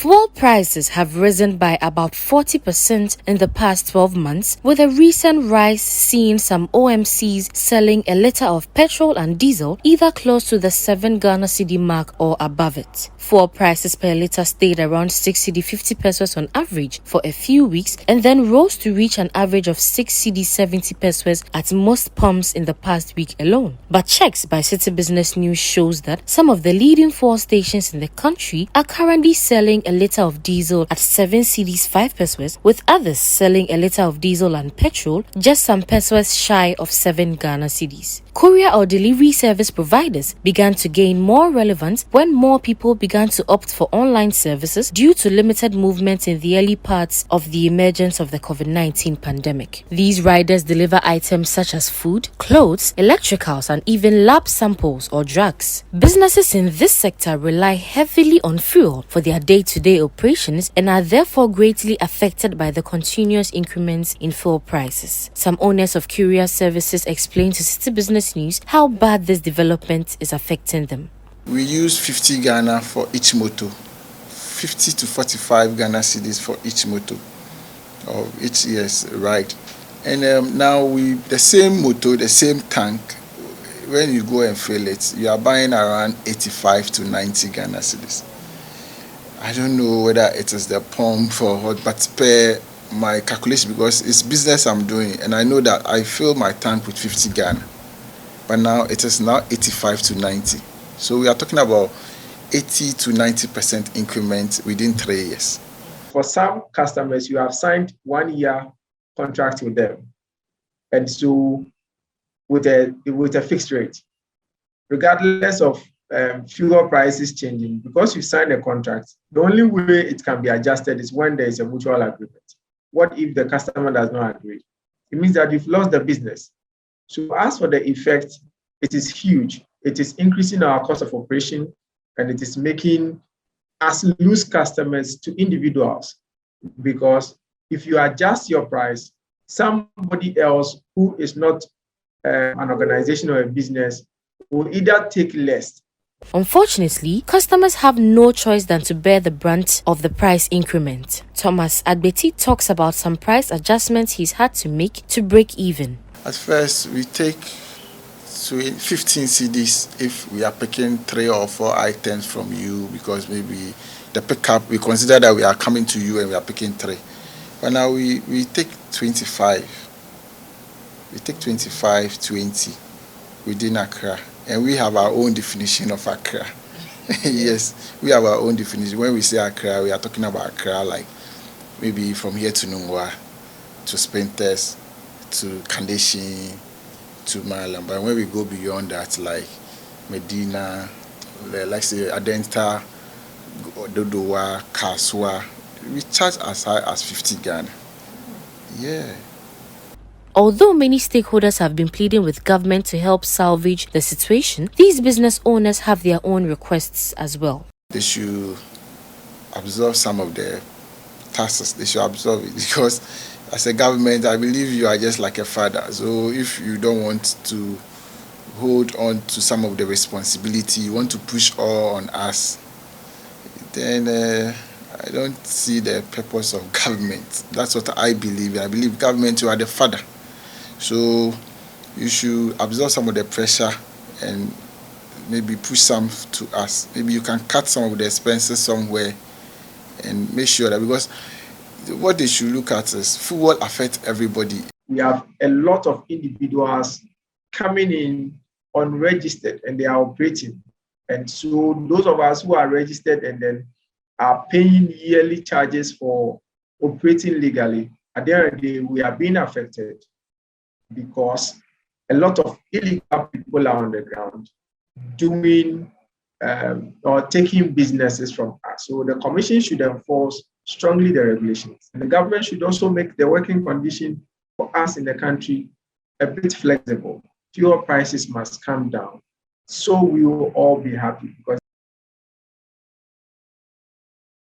Fuel prices have risen by about 40% in the past 12 months, with a recent rise seeing some OMCs selling a litre of petrol and diesel either close to the 7 Ghana cedi mark or above it. Fuel prices per litre stayed around 6 cedi 50 pesos on average for a few weeks and then rose to reach an average of 6 cedi 70 pesos at most pumps in the past week alone. But checks by Citi Business News shows that some of the leading fuel stations in the country are currently selling a litre of diesel at 7 cedis 5 pesos, with others selling a litre of diesel and petrol just some pesos shy of 7 Ghana cedis. Courier or delivery service providers began to gain more relevance when more people began to opt for online services due to limited movement in the early parts of the emergence of the COVID-19 pandemic. These riders deliver items such as food, clothes, electricals, and even lab samples or drugs. Businesses in this sector rely heavily on fuel for their day-to-day operations and are therefore greatly affected by the continuous increments in fuel prices. Some owners of courier services explain to Citi Business News how bad this development is affecting them. We use 50 Ghana for each motor, 50 to 45 Ghana cedis for each motor or each year's ride. And now the same motor, the same tank, when you go and fill it, you are buying around 85 to 90 Ghana cedis. I don't know whether it is the pump or what, but per my calculation, because it's business I'm doing, and I know that I fill my tank with 50 Ghana, but now it is now 85 to 90. So we are talking about 80 to 90% increment within 3 years. For some customers, you have signed 1 year contract with them, and so with a fixed rate, regardless of fuel prices changing, because you signed a contract, the only way it can be adjusted is when there is a mutual agreement. What if the customer does not agree? It means that you've lost the business. So as for the effect, it is huge. It is increasing our cost of operation, and it is making us lose customers to individuals, because if you adjust your price, somebody else who is not an organization or a business will either take less. Unfortunately, customers have no choice than to bear the brunt of the price increment. Thomas Adbeti talks about some price adjustments he's had to make to break even. At first, we take 15 cedis if we are picking 3 or 4 items from you, because maybe the pickup, we consider that we are coming to you and we are picking 3. But now we take 25. We take 25, 20 within Accra. And we have our own definition of Accra. Yes, we have our own definition. When we say Accra, we are talking about Accra like maybe from here to Nungwa, to Spintex, to Kandeshin, to Malam. But when we go beyond that, like Medina, like say Adenta, Dodowa, Kaswa, we charge as high as 50 Ghana. Yeah. Although many stakeholders have been pleading with government to help salvage the situation, these business owners have their own requests as well. They should absorb some of the taxes. They should absorb it, because as a government, I believe you are just like a father. So if you don't want to hold on to some of the responsibility, you want to push all on us, then I don't see the purpose of government. That's what I believe. I believe government, you are the father. So you should absorb some of the pressure and maybe push some to us. Maybe you can cut some of the expenses somewhere and make sure that, because what they should look at is fuel affects everybody. We have a lot of individuals coming in unregistered and they are operating. And so those of us who are registered and then are paying yearly charges for operating legally, at the end of the day, we are being affected, because a lot of illegal people are on the ground doing or taking businesses from us. So the Commission should enforce strongly the regulations. And the government should also make the working condition for us in the country a bit flexible. Fuel prices must come down, so we will all be happy, because